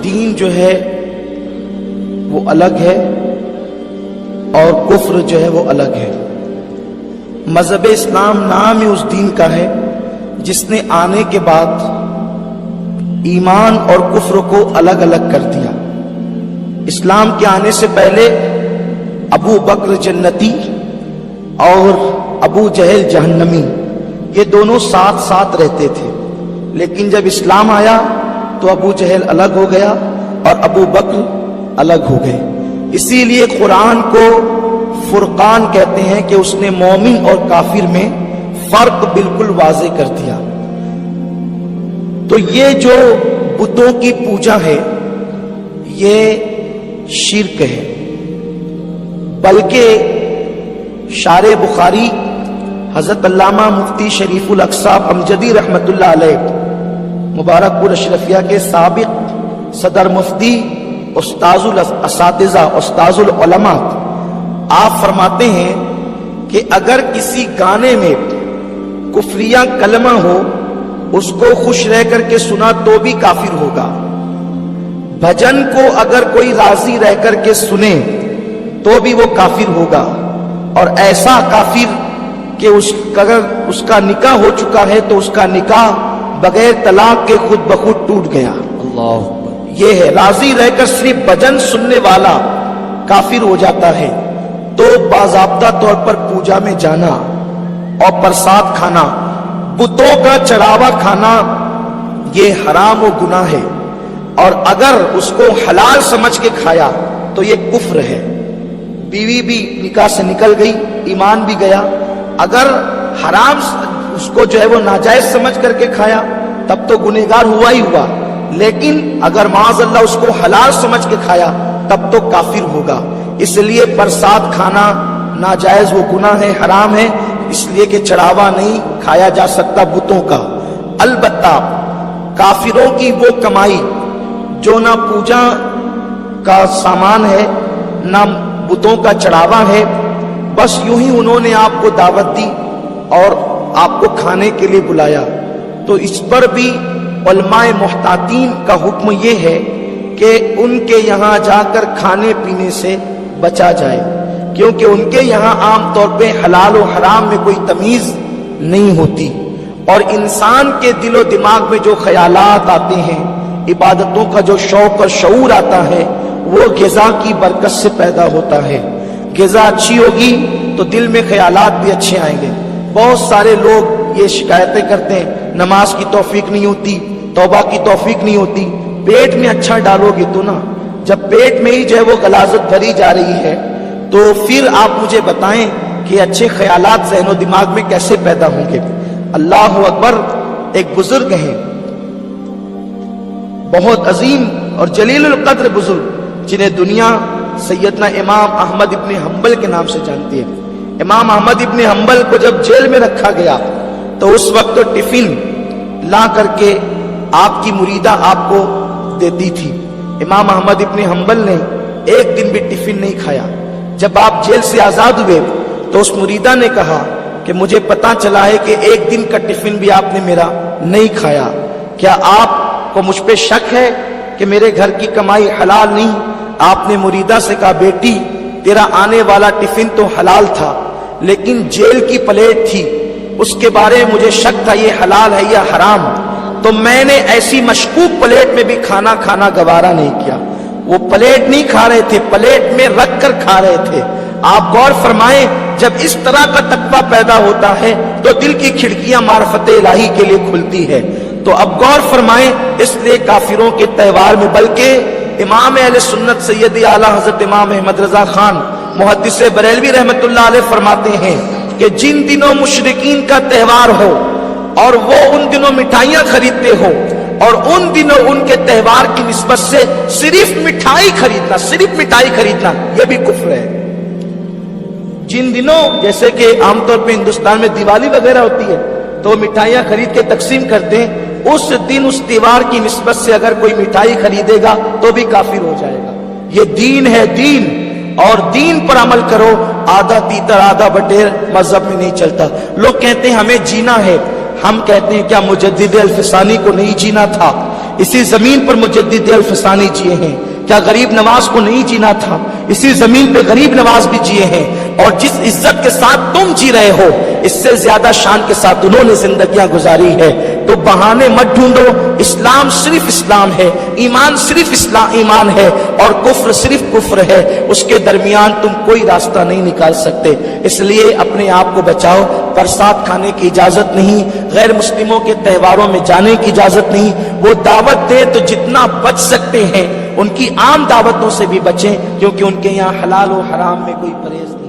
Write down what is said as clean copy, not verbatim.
دین جو ہے وہ الگ ہے اور کفر جو ہے وہ الگ ہے۔ مذہب اسلام نام ہی اس دین کا ہے جس نے آنے کے بعد ایمان اور کفر کو الگ الگ کر دیا۔ اسلام کے آنے سے پہلے ابو بکر جنتی اور ابو جہل جہنمی، یہ دونوں ساتھ ساتھ رہتے تھے، لیکن جب اسلام آیا تو ابو جہل الگ ہو گیا اور ابو بکر الگ ہو گئے۔ اسی لیے قرآن کو فرقان کہتے ہیں کہ اس نے مومن اور کافر میں فرق بالکل واضح کر دیا۔ تو یہ جو بتوں کی پوجا ہے یہ شرک ہے، بلکہ شارح بخاری حضرت علامہ مفتی شریف الاقصی امجدی رحمت اللہ علیہ مبارک پور اشرفیہ کے سابق صدر مفتی، استاذ الاساتذہ، استاذ العلماء، آپ فرماتے ہیں کہ اگر کسی گانے میں کفریہ کلمہ ہو اس کو خوش رہ کر کے سنا تو بھی کافر ہوگا، بھجن کو اگر کوئی راضی رہ کر کے سنے تو بھی وہ کافر ہوگا، اور ایسا کافر کہ اگر اس کا نکاح ہو چکا ہے تو اس کا نکاح بغیر طلاق کے خود بخود ٹوٹ گیا۔ اللہ، یہ ہے راضی رہ کر صرف بھجن سننے والا کافر ہو جاتا ہے۔ تو باضابطہ طور پر پوجا میں جانا اور پرساد کھانا، بتوں کا چڑھاوا کھانا، یہ حرام و گناہ ہے، اور اگر اس کو حلال سمجھ کے کھایا تو یہ کفر ہے۔ بیوی بھی نکاح سے نکل گئی، ایمان بھی گیا۔ اگر حرام اس کو جو ہے وہ ناجائز سمجھ کر کے کھایا تب تو گنہگار ہوا ہی ہوا، لیکن اگر معاذ اللہ اس کو حلال سمجھ کے کھایا تب تو کافر ہوگا۔ اس لیے پرساد کھانا ناجائز، وہ گناہ ہے، حرام ہے، اس لیے کہ چڑھاوا نہیں کھایا جا سکتا بتوں کا۔ البتہ کافروں کی وہ کمائی جو نہ پوجا کا سامان ہے نہ بتوں کا چڑھاوا ہے، بس یوں ہی انہوں نے آپ کو دعوت دی اور آپ کو کھانے کے لیے بلایا، تو اس پر بھی علماء محتاطین کا حکم یہ ہے کہ ان کے یہاں جا کر کھانے پینے سے بچا جائے، کیونکہ ان کے یہاں عام طور پہ حلال و حرام میں کوئی تمیز نہیں ہوتی، اور انسان کے دل و دماغ میں جو خیالات آتے ہیں، عبادتوں کا جو شوق اور شعور آتا ہے، وہ غذا کی برکت سے پیدا ہوتا ہے۔ غذا اچھی ہوگی تو دل میں خیالات بھی اچھے آئیں گے۔ بہت سارے لوگ یہ شکایتیں کرتے ہیں نماز کی توفیق نہیں ہوتی، توبہ کی توفیق نہیں ہوتی۔ پیٹ میں اچھا ڈالو گے تو نا، جب پیٹ میں ہی جو ہے وہ غلاظت بھری جا رہی ہے تو پھر آپ مجھے بتائیں کہ اچھے خیالات ذہن و دماغ میں کیسے پیدا ہوں گے۔ اللہ اکبر۔ ایک بزرگ ہیں بہت عظیم اور جلیل القدر بزرگ، جنہیں دنیا سیدنا امام احمد ابن حنبل کے نام سے جانتی ہے۔ امام احمد ابن حنبل کو جب جیل میں رکھا گیا تو اس وقت تو ٹفن لا کر کے آپ کی مریدہ آپ کو دیتی تھی۔ امام احمد ابن حنبل نے ایک دن بھی ٹفن نہیں کھایا۔ جب آپ جیل سے آزاد ہوئے تو اس مریدہ نے کہا کہ مجھے پتا چلا ہے کہ ایک دن کا ٹفن بھی آپ نے میرا نہیں کھایا، کیا آپ کو مجھ پہ شک ہے کہ میرے گھر کی کمائی حلال نہیں؟ آپ نے مریدہ سے کہا بیٹی تیرا آنے والا ٹفن تو حلال تھا، لیکن جیل کی پلیٹ تھی، اس کے بارے میں مجھے شک تھا یہ حلال ہے یا حرام، تو میں نے ایسی مشکوک پلیٹ میں بھی کھانا گوارا نہیں کیا۔ وہ پلیٹ نہیں کھا رہے تھے، پلیٹ میں رکھ کر کھا رہے تھے۔ آپ غور فرمائیں، جب اس طرح کا تقویٰ پیدا ہوتا ہے تو دل کی کھڑکیاں معرفت الہی کے لیے کھلتی ہے۔ تو اب غور فرمائیں، اس لیے کافروں کے تہوار میں، بلکہ امام اہل سنت سید اعلیٰ حضرت امام احمد رضا خان محدث بریلوی رحمت اللہ علیہ فرماتے ہیں کہ جن دنوں مشرکین کا تہوار ہو اور وہ ان دنوں مٹھائیاں خریدتے ہو اور ان دنوں ان کے تہوار کی نسبت سے صرف مٹھائی خریدنا یہ بھی کفر ہے۔ جن دنوں جیسے کہ عام طور پہ ہندوستان میں دیوالی وغیرہ ہوتی ہے تو مٹھائیاں خرید کے تقسیم کرتے ہیں، اس دن اس تہوار کی نسبت سے اگر کوئی مٹھائی خریدے گا تو بھی کافر ہو جائے گا۔ یہ دین ہے، دین، اور دین پر عمل کرو۔ آدھا تیتر آدھا بٹیر مذہب میں نہیں چلتا۔ لوگ کہتے ہیں ہمیں جینا ہے، ہم کہتے ہیں کیا مجدد الفسانی کو نہیں جینا تھا؟ اسی زمین پر مجدد الفسانی جیے ہیں، کیا غریب نواز کو نہیں جینا تھا؟ اسی زمین پہ غریب نواز بھی جیے ہیں، اور جس عزت کے ساتھ تم جی رہے ہو اس سے زیادہ شان کے ساتھ انہوں نے زندگیاں گزاری ہے۔ تو بہانے مت ڈھونڈو، اسلام صرف اسلام ہے، ایمان صرف ایمان ہے، اور کفر صرف کفر ہے، اس کے درمیان تم کوئی راستہ نہیں نکال سکتے۔ اس لیے اپنے آپ کو بچاؤ، برسات کھانے کی اجازت نہیں، غیر مسلموں کے تہواروں میں جانے کی اجازت نہیں، وہ دعوت دے تو جتنا بچ سکتے ہیں ان کی عام دعوتوں سے بھی بچیں، کیونکہ ان کے یہاں حلال و حرام میں کوئی پرہیز نہیں۔